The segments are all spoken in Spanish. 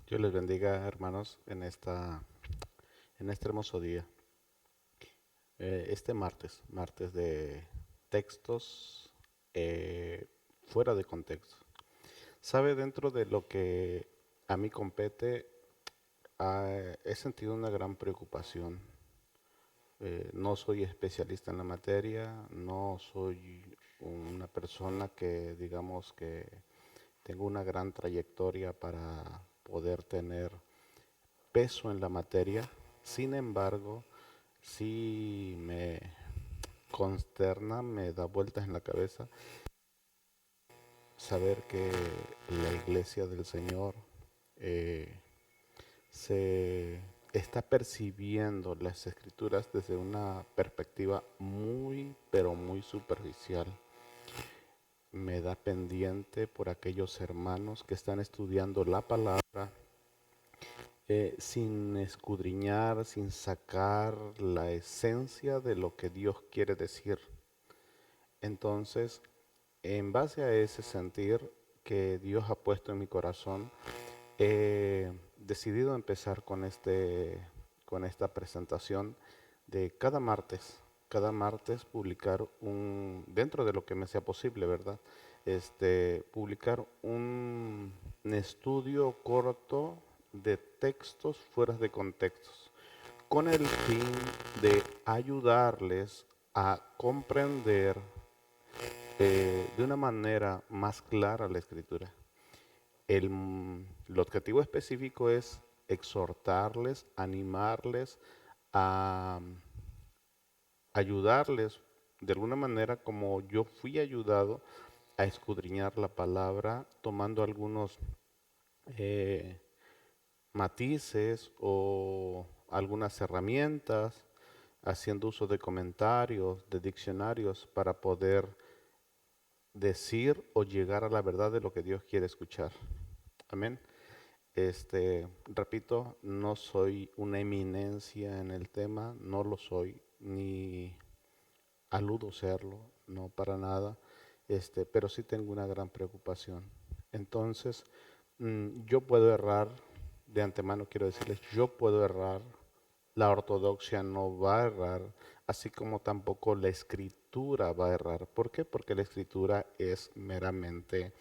Dios les bendiga, hermanos, en este hermoso día. Este martes de textos fuera de contexto. Sabe, dentro de lo que a mí compete, he sentido una gran preocupación. No soy especialista en la materia, no soy una persona que, digamos, que tengo una gran trayectoria para poder tener peso en la materia. Sin embargo, sí me consterna, me da vueltas en la cabeza saber que la iglesia del Señor eh, se está percibiendo las escrituras desde una perspectiva muy, pero muy superficial. Me da pendiente por aquellos hermanos que están estudiando la palabra sin escudriñar, sin sacar la esencia de lo que Dios quiere decir. Entonces, en base a ese sentir que Dios ha puesto en mi corazón, he decidido empezar con esta presentación de cada martes publicar dentro de lo que me sea posible, ¿verdad? Publicar un estudio corto de textos fuera de contextos, con el fin de ayudarles a comprender de una manera más clara la escritura. El objetivo específico es exhortarles, animarles, a ayudarles de alguna manera como yo fui ayudado a escudriñar la palabra, tomando algunos eh, matices o algunas herramientas, haciendo uso de comentarios, de diccionarios para poder decir o llegar a la verdad de lo que Dios quiere escuchar. Amén. Repito, no soy una eminencia en el tema, no lo soy, ni aludo serlo, no para nada, pero sí tengo una gran preocupación. Entonces, yo puedo errar, de antemano quiero decirles, yo puedo errar, la ortodoxia no va a errar, así como tampoco la escritura va a errar. ¿Por qué? Porque la escritura es meramente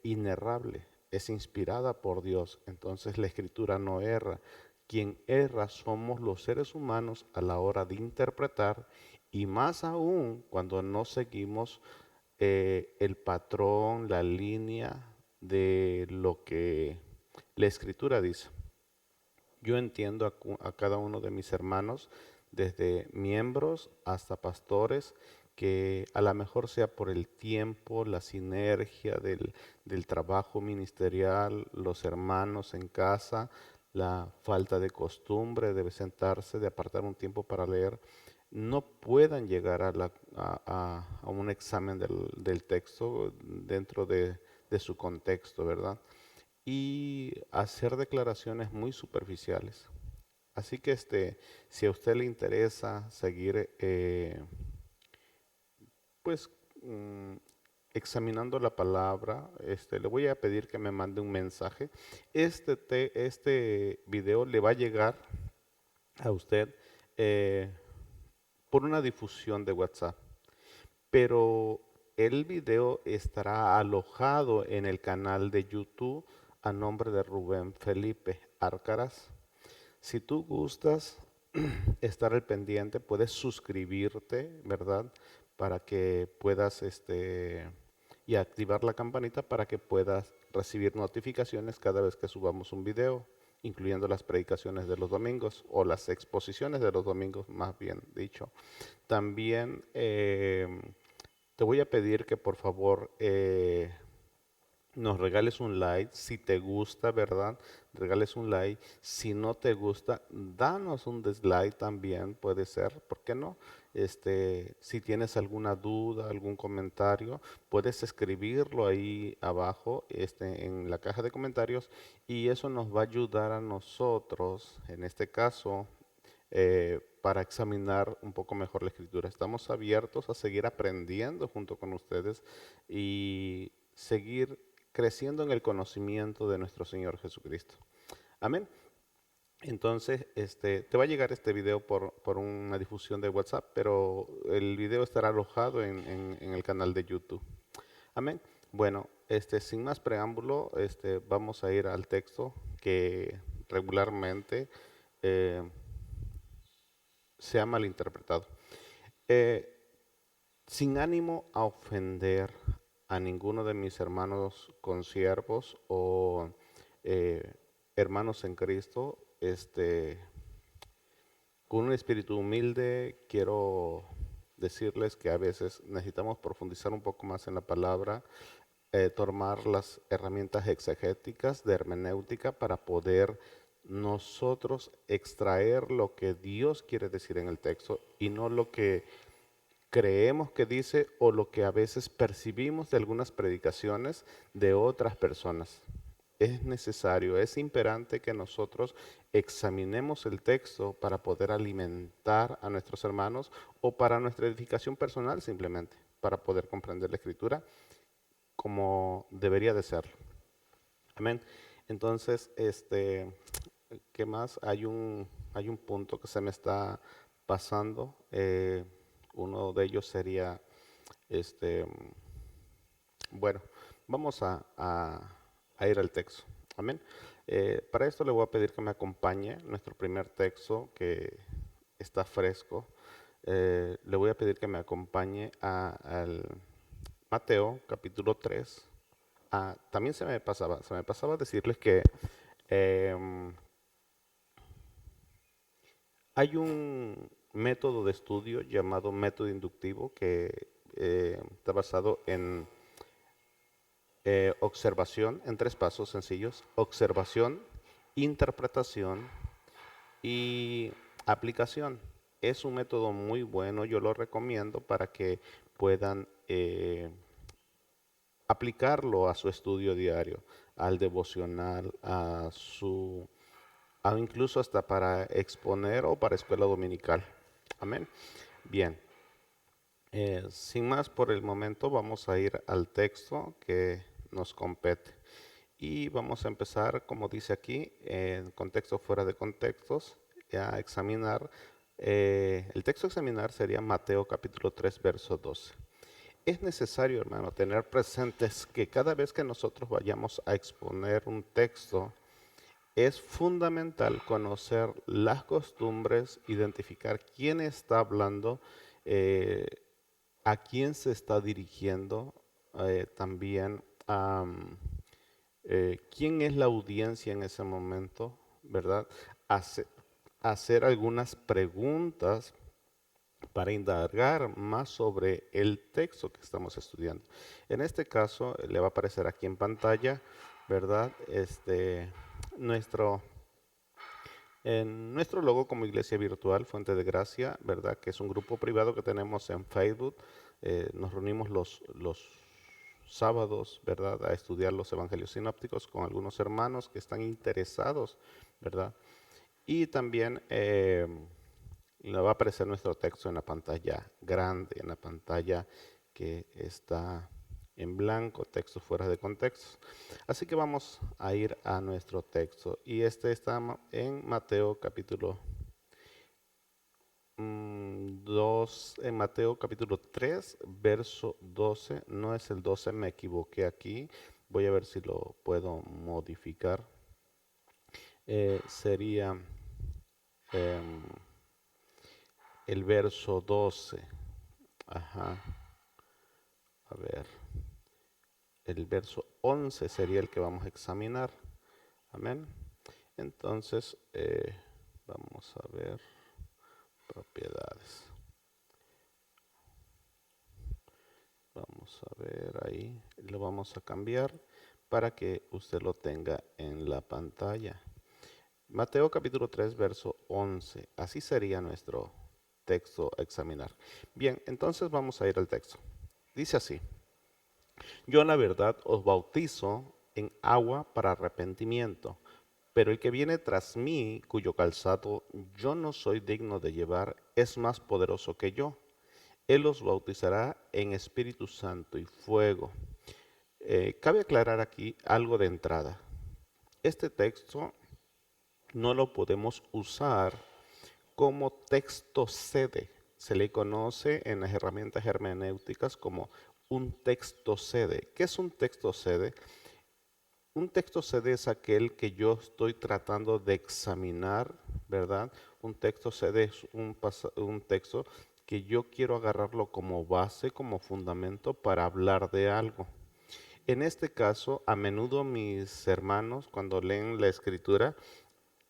inerrable, es inspirada por Dios, entonces la escritura no erra. Quien erra somos los seres humanos a la hora de interpretar y más aún cuando no seguimos el patrón, la línea de lo que la escritura dice. Yo entiendo a cada uno de mis hermanos, desde miembros hasta pastores, que a lo mejor sea por el tiempo, la sinergia del trabajo ministerial, los hermanos en casa, la falta de costumbre de sentarse, de apartar un tiempo para leer, no puedan llegar a un examen del texto dentro de su contexto, ¿verdad? Y hacer declaraciones muy superficiales. Así que si a usted le interesa seguir pues mm, examinando la palabra, le voy a pedir que me mande un mensaje. Este video le va a llegar a usted eh, por una difusión de WhatsApp, pero el video estará alojado en el canal de YouTube a nombre de Rubén Felipe Arcaraz. Si tú gustas estar al pendiente, puedes suscribirte, ¿verdad? Para que puedas, y activar la campanita para que puedas recibir notificaciones cada vez que subamos un video, incluyendo las predicaciones de los domingos o las exposiciones de los domingos, más bien dicho. También te voy a pedir que por favor nos regales un like, si te gusta, ¿verdad? Regales un like. Si no te gusta, danos un dislike también, puede ser, ¿por qué no? Si tienes alguna duda, algún comentario, puedes escribirlo ahí abajo, en la caja de comentarios, y eso nos va a ayudar a nosotros, en este caso, para examinar un poco mejor la escritura. Estamos abiertos a seguir aprendiendo junto con ustedes y seguir creciendo en el conocimiento de nuestro Señor Jesucristo. Amén. Entonces, te va a llegar este video por una difusión de WhatsApp, pero el video estará alojado en el canal de YouTube. Amén. Bueno, sin más preámbulo, vamos a ir al texto que regularmente eh, se ha malinterpretado. Eh, Sin ánimo a ofender a ninguno de mis hermanos consiervos o eh, hermanos en Cristo, con un espíritu humilde quiero decirles que a veces necesitamos profundizar un poco más en la palabra, tomar las herramientas exegéticas de hermenéutica para poder nosotros extraer lo que Dios quiere decir en el texto y no lo que creemos que dice o lo que a veces percibimos de algunas predicaciones de otras personas. Es necesario, es imperante que nosotros examinemos el texto para poder alimentar a nuestros hermanos o para nuestra edificación personal simplemente, para poder comprender la escritura como debería de serlo. Amén. Entonces, ¿qué más? Hay un punto que se me está pasando. Uno de ellos sería, este, bueno, vamos a ir al texto. Amén. Para esto le voy a pedir que me acompañe nuestro primer texto que está fresco. Le voy a pedir que me acompañe al Mateo capítulo 3. También se me pasaba decirles que em, hay un método de estudio llamado método inductivo que está basado en observación, en 3 pasos sencillos: observación, interpretación y aplicación. Es un método muy bueno, yo lo recomiendo para que puedan aplicarlo a su estudio diario, al devocional, incluso hasta para exponer o para escuela dominical. Amén. Bien, sin más por el momento, vamos a ir al texto que nos compete. Y vamos a empezar, como dice aquí, en contexto fuera de contextos, a examinar. El texto a examinar sería Mateo capítulo 3, verso 12. Es necesario, hermano, tener presentes que cada vez que nosotros vayamos a exponer un texto, es fundamental conocer las costumbres, identificar quién está hablando, eh, a quién se está dirigiendo, también quién es la audiencia en ese momento, ¿verdad? Hace- Hacer algunas preguntas para indagar más sobre el texto que estamos estudiando. En este caso, le va a aparecer aquí en pantalla, ¿verdad? Nuestro, en nuestro logo como Iglesia Virtual Fuente de Gracia, ¿verdad? Que es un grupo privado que tenemos en Facebook. Nos reunimos los sábados, ¿verdad? A estudiar los evangelios sinópticos con algunos hermanos que están interesados, ¿verdad? Y también le va a aparecer nuestro texto en la pantalla grande, en la pantalla que está en blanco, texto fuera de contexto. Así que vamos a ir a nuestro texto. Y está en Mateo capítulo 2, en Mateo capítulo 3, verso 12. No es el 12, me equivoqué aquí. Voy a ver si lo puedo modificar. Sería em, el verso 12. Ajá. A ver. El verso 11 sería el que vamos a examinar. Amén. Entonces, vamos a ver propiedades. Vamos a ver ahí. Lo vamos a cambiar para que usted lo tenga en la pantalla. Mateo capítulo 3, verso 11. Así sería nuestro texto a examinar. Bien, entonces vamos a ir al texto. Dice así: Yo en la verdad os bautizo en agua para arrepentimiento, pero el que viene tras mí, cuyo calzado yo no soy digno de llevar, es más poderoso que yo. Él os bautizará en Espíritu Santo y fuego. Cabe aclarar aquí algo de entrada. Este texto no lo podemos usar como texto sede. Se le conoce en las herramientas hermenéuticas como un texto sede. ¿Qué es un texto sede? Un texto sede es aquel que yo estoy tratando de examinar, ¿verdad? Un texto sede es un texto que yo quiero agarrarlo como base, como fundamento para hablar de algo. En este caso, a menudo mis hermanos, cuando leen la escritura,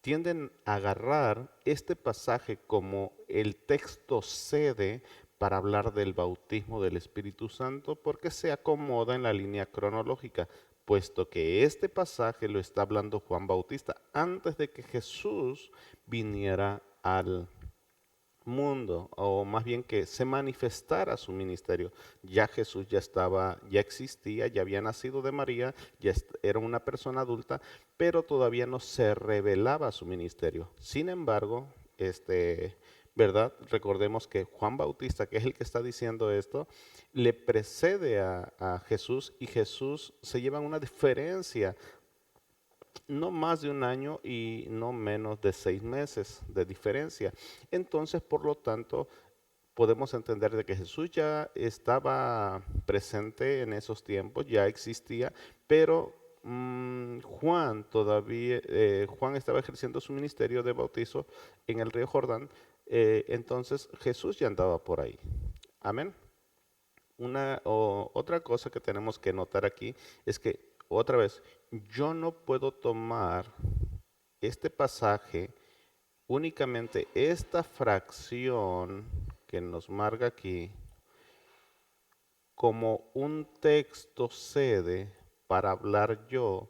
tienden a agarrar este pasaje como el texto sede para hablar del bautismo del Espíritu Santo porque se acomoda en la línea cronológica, puesto que este pasaje lo está hablando Juan Bautista antes de que Jesús viniera al mundo, o más bien que se manifestara su ministerio. Ya Jesús ya estaba, ya existía, ya había nacido de María, ya era una persona adulta, pero todavía no se revelaba su ministerio. Sin embargo, ¿verdad? Recordemos que Juan Bautista, que es el que está diciendo esto, le precede a Jesús y Jesús se lleva una diferencia no más de un año y no menos de 6 meses de diferencia. Entonces, por lo tanto, podemos entender de que Jesús ya estaba presente en esos tiempos, ya existía, pero Juan todavía, Juan estaba ejerciendo su ministerio de bautizo en el río Jordán, entonces Jesús ya andaba por ahí. Amén. Otra cosa que tenemos que notar aquí es que, otra vez, yo no puedo tomar este pasaje, únicamente esta fracción que nos marca aquí, como un texto sede para hablar yo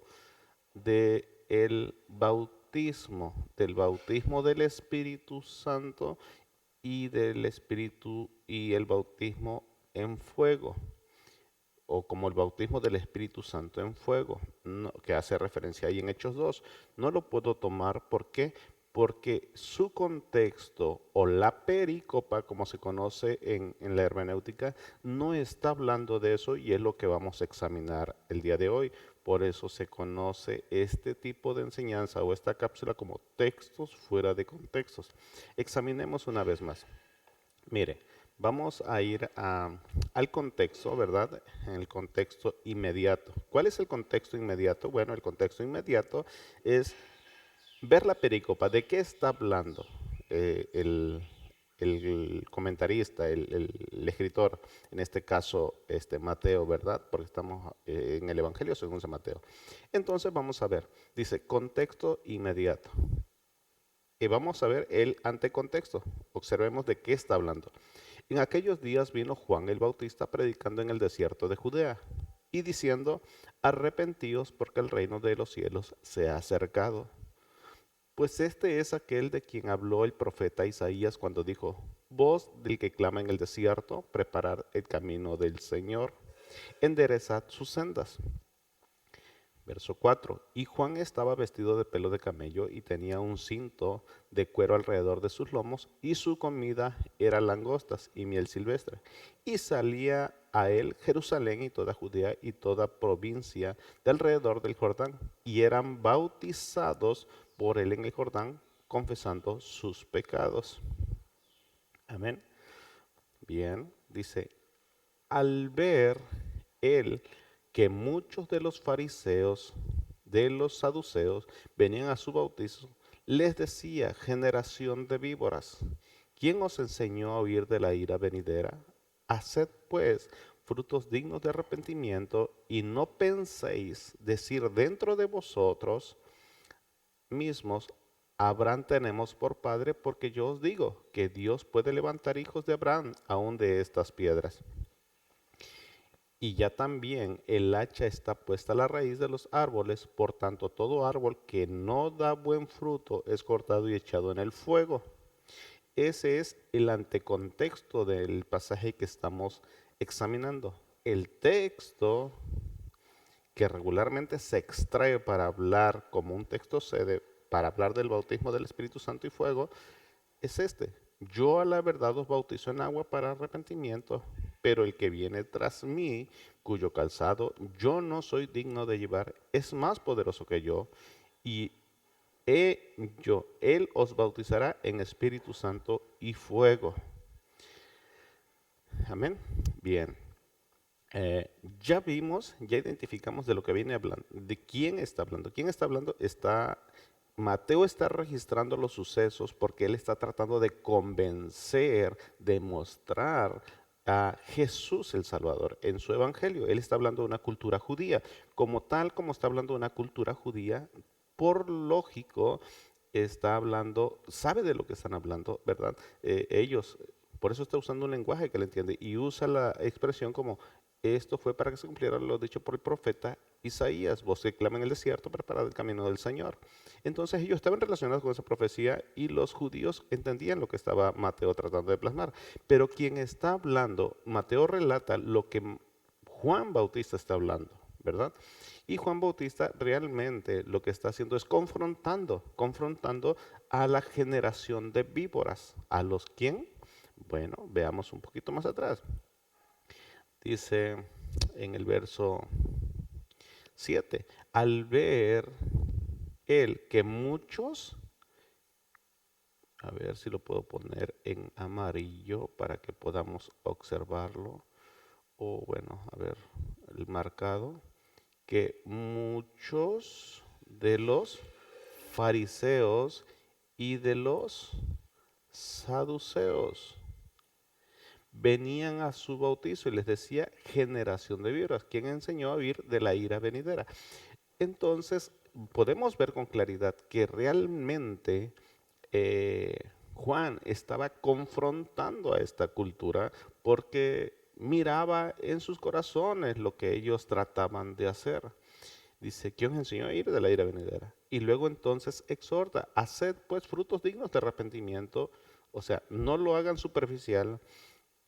de del bautismo del Espíritu Santo y del Espíritu y el bautismo en fuego, o como el bautismo del Espíritu Santo en fuego, que hace referencia ahí en Hechos 2. No lo puedo tomar, ¿por qué? Porque su contexto o la perícopa, como se conoce en la hermenéutica, no está hablando de eso y es lo que vamos a examinar el día de hoy. Por eso se conoce este tipo de enseñanza o esta cápsula como textos fuera de contextos. Examinemos una vez más. Mire, vamos a ir al contexto, ¿verdad? En el contexto inmediato. ¿Cuál es el contexto inmediato? Bueno, el contexto inmediato es ver la pericopa. ¿De qué está hablando el comentarista, el escritor? En este caso, Mateo, ¿verdad? Porque estamos en el Evangelio según San Mateo. Entonces vamos a ver. Dice, contexto inmediato. Y vamos a ver el antecontexto. Observemos de qué está hablando. En aquellos días vino Juan el Bautista predicando en el desierto de Judea y diciendo, arrepentíos porque el reino de los cielos se ha acercado. Pues este es aquel de quien habló el profeta Isaías cuando dijo, voz del que clama en el desierto, preparad el camino del Señor, enderezad sus sendas. Verso 4. Y Juan estaba vestido de pelo de camello y tenía un cinto de cuero alrededor de sus lomos, y su comida era langostas y miel silvestre. Y salía a él Jerusalén y toda Judea y toda provincia de alrededor del Jordán, y eran bautizados por él en el Jordán, confesando sus pecados. Amén. Bien, dice, al ver él que muchos de los fariseos, de los saduceos, venían a su bautizo, les decía, generación de víboras, ¿quién os enseñó a huir de la ira venidera? Haced pues frutos dignos de arrepentimiento y no penséis decir dentro de vosotros mismos, Abraham tenemos por padre, porque yo os digo que Dios puede levantar hijos de Abraham aún de estas piedras. Y ya también el hacha está puesta a la raíz de los árboles, por tanto todo árbol que no da buen fruto es cortado y echado en el fuego. Ese es el antecontexto del pasaje que estamos examinando. El texto que regularmente se extrae para hablar como un texto sede, para hablar del bautismo del Espíritu Santo y fuego, es este. Yo a la verdad os bautizo en agua para arrepentimiento, pero el que viene tras mí, cuyo calzado yo no soy digno de llevar, es más poderoso que yo, y Él os bautizará en Espíritu Santo y fuego. Amén. Bien. Ya vimos, ya identificamos de lo que viene hablando, de quién está hablando. ¿Quién está hablando? Mateo está registrando los sucesos porque él está tratando de convencer, de mostrar a Jesús el Salvador en su evangelio. Él está hablando de una cultura judía. Como tal, como está hablando de una cultura judía, por lógico, está hablando, sabe de lo que están hablando, ¿verdad? Ellos, por eso está usando un lenguaje que le entiende y usa la expresión como esto fue para que se cumpliera lo dicho por el profeta Isaías, voz que clama en el desierto, preparad el camino del Señor. Entonces ellos estaban relacionados con esa profecía y los judíos entendían lo que estaba Mateo tratando de plasmar. Pero quien está hablando, Mateo relata lo que Juan Bautista está hablando, ¿verdad? Y Juan Bautista realmente lo que está haciendo es confrontando a la generación de víboras. ¿A los quién? Bueno, veamos un poquito más atrás. Dice en el verso 7, al ver él que muchos, a ver si lo puedo poner en amarillo para que podamos observarlo, o bueno, a ver, el marcado, que muchos de los fariseos y de los saduceos venían a su bautizo y les decía generación de víboras, quien enseñó a vivir de la ira venidera. Entonces podemos ver con claridad que realmente Juan estaba confrontando a esta cultura porque miraba en sus corazones lo que ellos trataban de hacer. Dice, ¿quién os enseñó a ir de la ira venidera? Y luego entonces exhorta, haced pues frutos dignos de arrepentimiento, o sea, no lo hagan superficial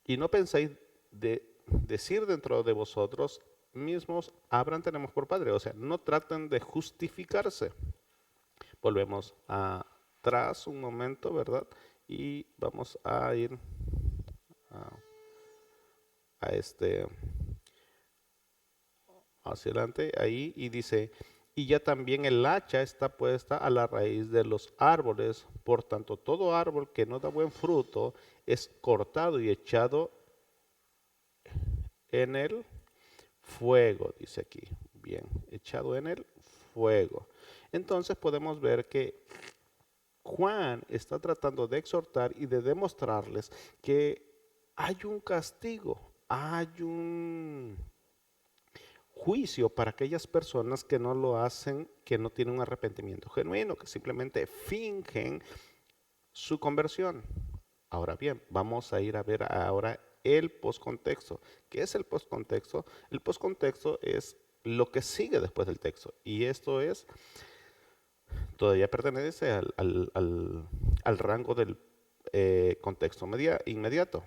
y no penséis de decir dentro de vosotros mismos, Abraham tenemos por padre, o sea, no traten de justificarse. Volvemos atrás un momento, ¿verdad? Y vamos a ir a, a este hacia adelante ahí y dice, y ya también el hacha está puesta a la raíz de los árboles, por tanto todo árbol que no da buen fruto es cortado y echado en el fuego, dice aquí. Bien, echado en el fuego. Entonces podemos ver que Juan está tratando de exhortar y de demostrarles que hay un castigo, hay un juicio para aquellas personas que no lo hacen, que no tienen un arrepentimiento genuino, que simplemente fingen su conversión. Ahora bien, vamos a ir a ver ahora el postcontexto. ¿Qué es el postcontexto? El postcontexto es lo que sigue después del texto. Y esto es, todavía pertenece al rango del contexto inmediato,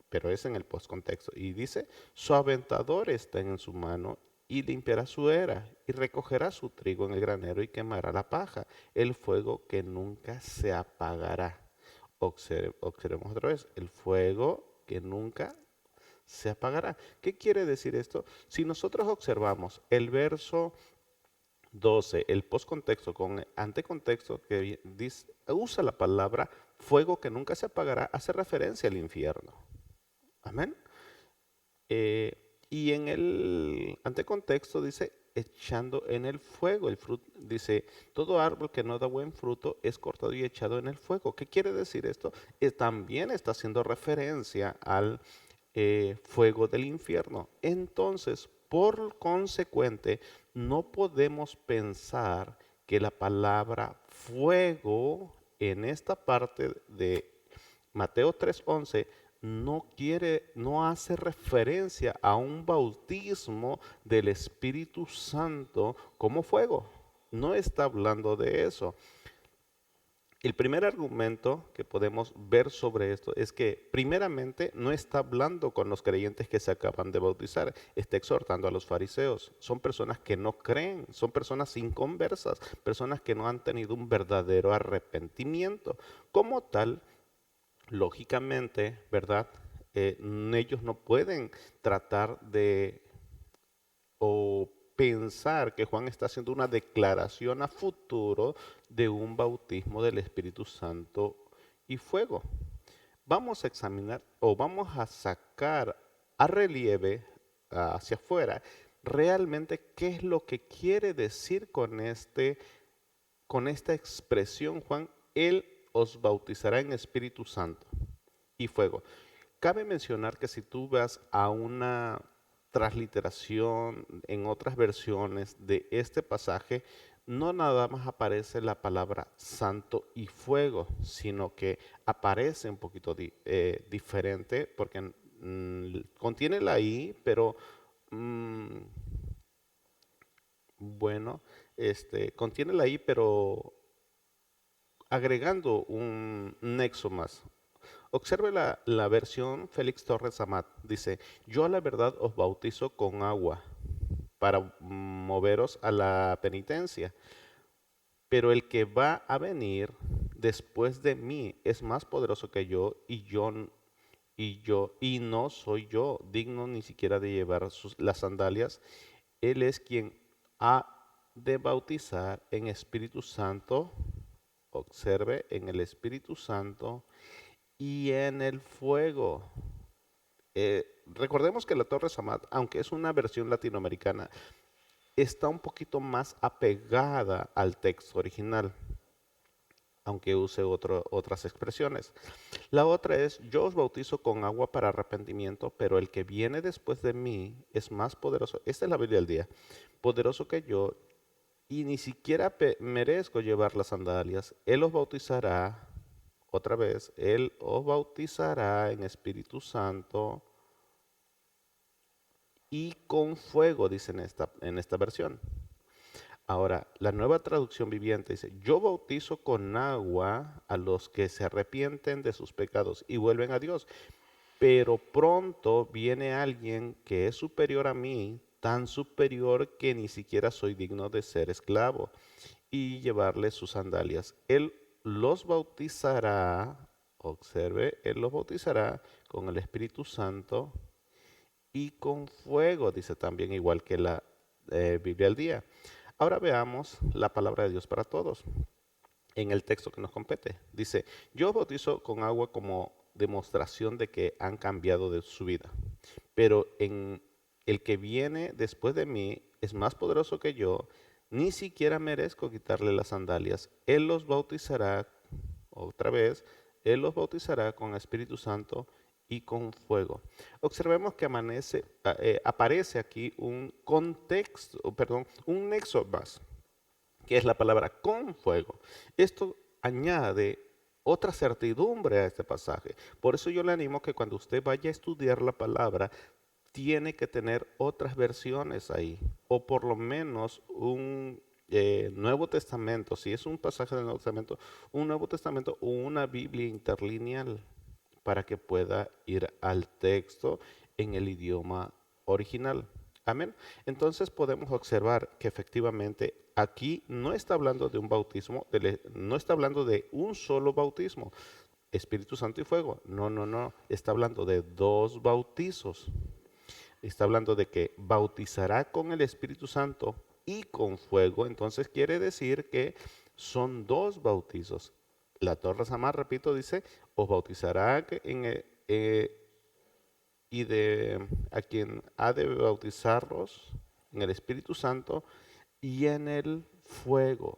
pero es en el postcontexto. Y dice, su aventador está en su mano y limpiará su era y recogerá su trigo en el granero y quemará la paja, el fuego que nunca se apagará. Observemos otra vez, el fuego que nunca se apagará. ¿Qué quiere decir esto? Si nosotros observamos el verso 12, el postcontexto con antecontexto que dice, usa la palabra fuego que nunca se apagará, hace referencia al infierno. Amén. Y en el antecontexto dice echando en el fuego. El fruto dice, todo árbol que no da buen fruto es cortado y echado en el fuego. ¿Qué quiere decir esto? También está haciendo referencia al fuego del infierno. Entonces, por consecuente, no podemos pensar que la palabra fuego en esta parte de Mateo 3:11 no hace referencia a un bautismo del Espíritu Santo como fuego. No está hablando de eso. El primer argumento que podemos ver sobre esto es que primeramente no está hablando con los creyentes que se acaban de bautizar, está exhortando a los fariseos. Son personas que no creen, son personas inconversas, personas que no han tenido un verdadero arrepentimiento. Como tal, lógicamente, ¿verdad? Ellos no pueden tratar de o pensar que Juan está haciendo una declaración a futuro de un bautismo del Espíritu Santo y fuego. Vamos a examinar o vamos a sacar a relieve hacia afuera realmente qué es lo que quiere decir con esta expresión, Juan. Él os bautizará en Espíritu Santo y fuego. Cabe mencionar que si tú vas a una transliteración en otras versiones de este pasaje, no nada más aparece la palabra santo y fuego, sino que aparece un poquito diferente porque contiene la I, pero mm, bueno, contiene la I, pero agregando un nexo más. Observe la versión Félix Torres Amat. Dice, yo a la verdad os bautizo con agua para moveros a la penitencia, pero el que va a venir después de mí es más poderoso que yo y no soy yo digno ni siquiera de llevar las sandalias. Él es quien ha de bautizar en Espíritu Santo. Observe, en el Espíritu Santo y en el fuego. Recordemos que la Torre Samat, aunque es una versión latinoamericana, está un poquito más apegada al texto original, aunque use otras expresiones. La otra es, yo os bautizo con agua para arrepentimiento, pero el que viene después de mí es más poderoso. Esta es la Biblia del día. Poderoso que yo, y ni siquiera merezco llevar las sandalias. Él os bautizará, otra vez, Él os bautizará en Espíritu Santo y con fuego, dice en esta versión. Ahora, la nueva traducción viviente dice, yo bautizo con agua a los que se arrepienten de sus pecados y vuelven a Dios, pero pronto viene alguien que es superior a mí, tan superior que ni siquiera soy digno de ser esclavo y llevarle sus sandalias. Él los bautizará, observe, Él los bautizará con el Espíritu Santo y con fuego, dice también igual que la Biblia al día. Ahora veamos la palabra de Dios para todos en el texto que nos compete. Dice, yo os bautizo con agua como demostración de que han cambiado de su vida, pero en el que viene después de mí es más poderoso que yo, ni siquiera merezco quitarle las sandalias. Él los bautizará, otra vez, Él los bautizará con Espíritu Santo y con fuego. Observemos que aparece aquí un contexto, perdón, un nexo más, que es la palabra con fuego. Esto añade otra certidumbre a este pasaje. Por eso yo le animo que cuando usted vaya a estudiar la palabra, tiene que tener otras versiones ahí, o por lo menos un Nuevo Testamento, si es un pasaje del Nuevo Testamento, un Nuevo Testamento o una Biblia interlineal para que pueda ir al texto en el idioma original. Amén. Entonces podemos observar que efectivamente aquí no está hablando de un bautismo, no está hablando de un solo bautismo, Espíritu Santo y fuego. No, no, no. Está hablando de dos bautizos. Está hablando de que bautizará con el Espíritu Santo y con fuego. Entonces quiere decir que son dos bautizos. La Torre Samar, repito, dice, os bautizará y de a quien ha de bautizarlos en el Espíritu Santo y en el fuego.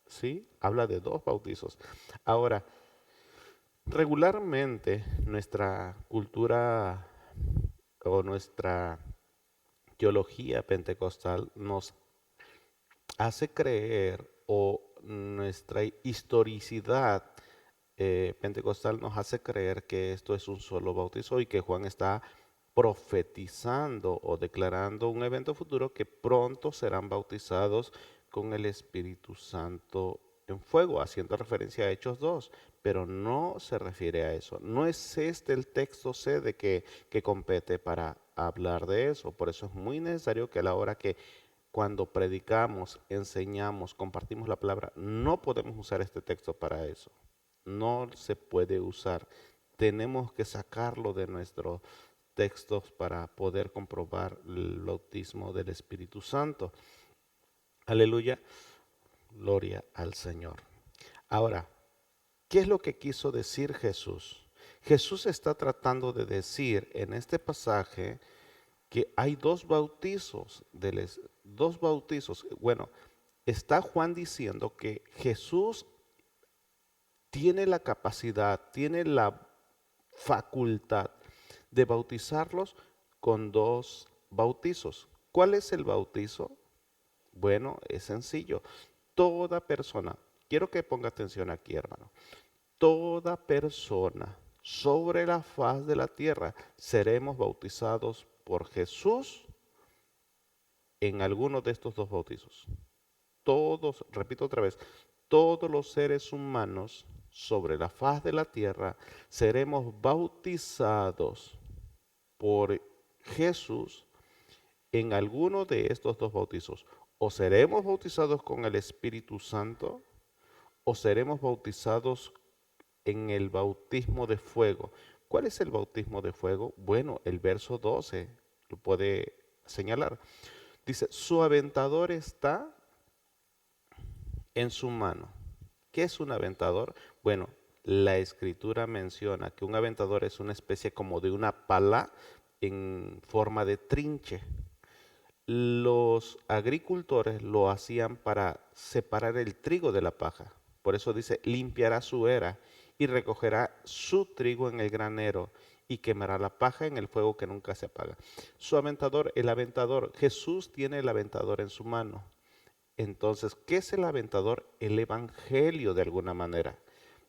¿Sí? Habla de dos bautizos. Ahora, regularmente nuestra cultura o nuestra teología pentecostal nos hace creer, o nuestra historicidad pentecostal nos hace creer que esto es un solo bautizo y que Juan está profetizando o declarando un evento futuro que pronto serán bautizados con el Espíritu Santo en fuego, haciendo referencia a Hechos 2, pero no se refiere a eso. No es este el texto sede que compete para hablar de eso. Por eso es muy necesario que a la hora que cuando predicamos, enseñamos, compartimos la palabra, no podemos usar este texto para eso. No se puede usar. Tenemos que sacarlo de nuestro textos para poder comprobar el bautismo del Espíritu Santo. Aleluya, gloria al Señor. Ahora, ¿qué es lo que quiso decir Jesús? Jesús está tratando de decir en este pasaje que hay dos bautizos, dos bautizos. Bueno, está Juan diciendo que Jesús tiene la capacidad, tiene la facultad de bautizarlos con dos bautizos. ¿Cuál es el bautizo? Bueno, es sencillo. Toda persona, quiero que ponga atención aquí, hermano. Toda persona sobre la faz de la tierra seremos bautizados por Jesús en alguno de estos dos bautizos. Todos, repito otra vez, todos los seres humanos sobre la faz de la tierra seremos bautizados por Jesús en alguno de estos dos bautizos. O seremos bautizados con el Espíritu Santo o seremos bautizados en el bautismo de fuego. ¿Cuál es el bautismo de fuego? Bueno, el verso 12 lo puede señalar. Dice, su aventador está en su mano. ¿Qué es un aventador? Bueno, la escritura menciona que un aventador es una especie como de una pala en forma de trinche. Los agricultores lo hacían para separar el trigo de la paja. Por eso dice, limpiará su era y recogerá su trigo en el granero y quemará la paja en el fuego que nunca se apaga. Su aventador, el aventador, Jesús tiene el aventador en su mano. Entonces, ¿qué es el aventador? El evangelio de alguna manera.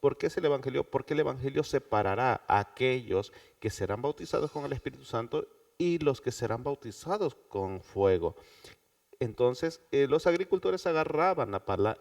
¿Por qué es el evangelio? Porque el evangelio separará a aquellos que serán bautizados con el Espíritu Santo y los que serán bautizados con fuego. Entonces, los agricultores agarraban la pala,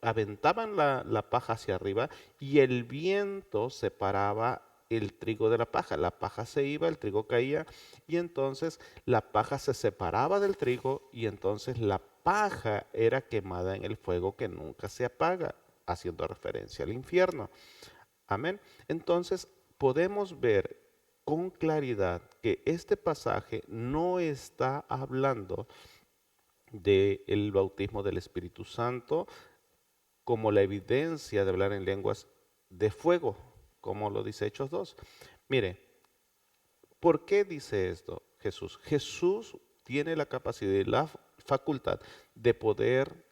aventaban la paja hacia arriba y el viento separaba el trigo de la paja. La paja se iba, el trigo caía y entonces la paja se separaba del trigo y entonces la paja era quemada en el fuego que nunca se apaga, haciendo referencia al infierno. Amén. Entonces podemos ver con claridad que este pasaje no está hablando del bautismo del Espíritu Santo como la evidencia de hablar en lenguas de fuego, como lo dice Hechos 2. Mire, ¿por qué dice esto Jesús? Jesús tiene la capacidad y la facultad de poder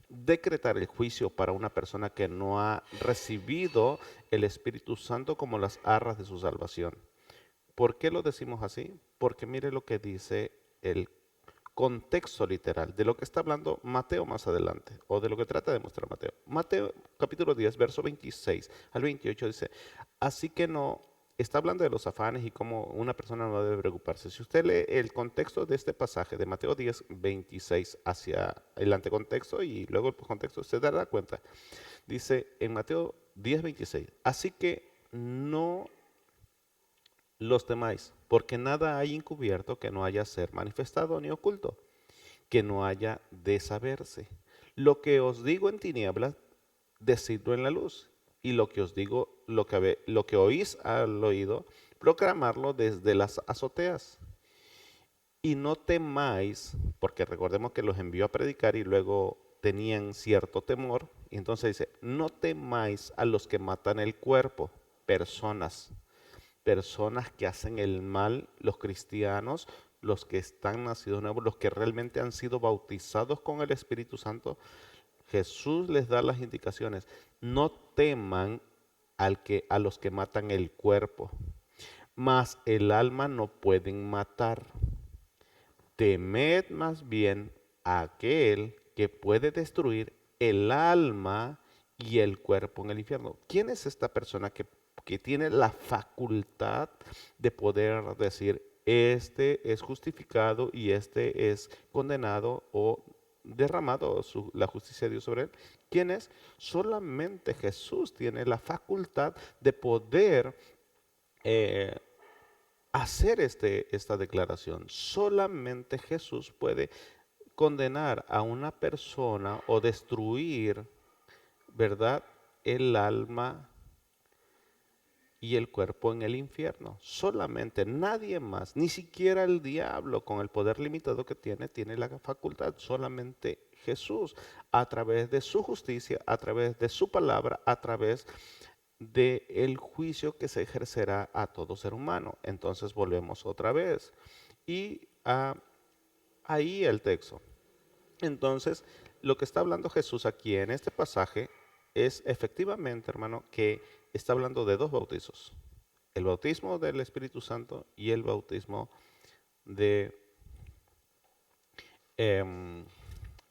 decretar el juicio para una persona que no ha recibido el Espíritu Santo como las arras de su salvación. ¿Por qué lo decimos así? Porque mire lo que dice el contexto literal de lo que está hablando Mateo más adelante, o de lo que trata de mostrar Mateo. Mateo capítulo 10, verso 26 al 28 dice, así que no, está hablando de los afanes y cómo una persona no debe preocuparse. Si usted lee el contexto de este pasaje de Mateo 10, 26 hacia el antecontexto y luego el contexto, usted dará cuenta. Dice en Mateo 10, 26, así que no los temáis, porque nada hay encubierto que no haya ser manifestado ni oculto, que no haya de saberse. Lo que os digo en tinieblas, decidlo en la luz. Y lo que os digo, lo que oís al oído, proclamarlo desde las azoteas. Y no temáis, porque recordemos que los envió a predicar y luego tenían cierto temor. Y entonces dice, no temáis a los que matan el cuerpo, personas que hacen el mal, los cristianos, los que están nacidos nuevos, los que realmente han sido bautizados con el Espíritu Santo. Jesús les da las indicaciones. No teman a los que matan el cuerpo, mas el alma no pueden matar. Temed más bien a aquel que puede destruir el alma y el cuerpo en el infierno. ¿Quién es esta persona que tiene la facultad de poder decir, este es justificado y este es condenado o derramado la justicia de Dios sobre él? ¿Quién es? Solamente Jesús tiene la facultad de poder eh, hacer esta declaración. Solamente Jesús puede condenar a una persona o destruir, ¿verdad?, el alma y el cuerpo en el infierno. Solamente nadie más, ni siquiera el diablo con el poder limitado que tiene la facultad. Solamente Jesús, a través de su justicia, a través de su palabra, a través del juicio que se ejercerá a todo ser humano. Entonces volvemos otra vez. Y ahí el texto. Entonces, lo que está hablando Jesús aquí en este pasaje es efectivamente, hermano, que está hablando de dos bautizos. El bautismo del Espíritu Santo y el bautismo de em,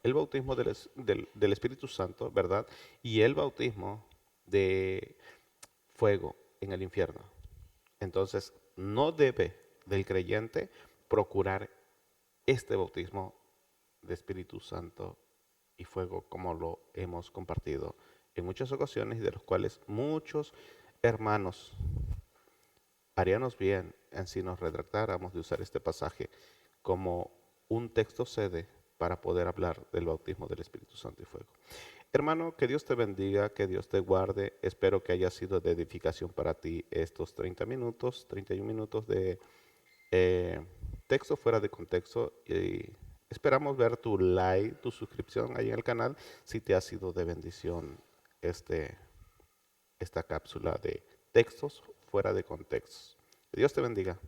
el bautismo del Espíritu Santo, ¿verdad? Y el bautismo de fuego en el infierno. Entonces, no debe del creyente procurar este bautismo de Espíritu Santo y fuego como lo hemos compartido en muchas ocasiones y de los cuales muchos hermanos haríamos bien en si nos retractáramos de usar este pasaje como un texto sede para poder hablar del bautismo del Espíritu Santo y fuego. Hermano, que Dios te bendiga, que Dios te guarde. Espero que haya sido de edificación para ti estos 30 minutos, 31 minutos de texto fuera de contexto. Y esperamos ver tu like, tu suscripción ahí en el canal, si te ha sido de bendición esta cápsula de textos fuera de contexto. Que Dios te bendiga.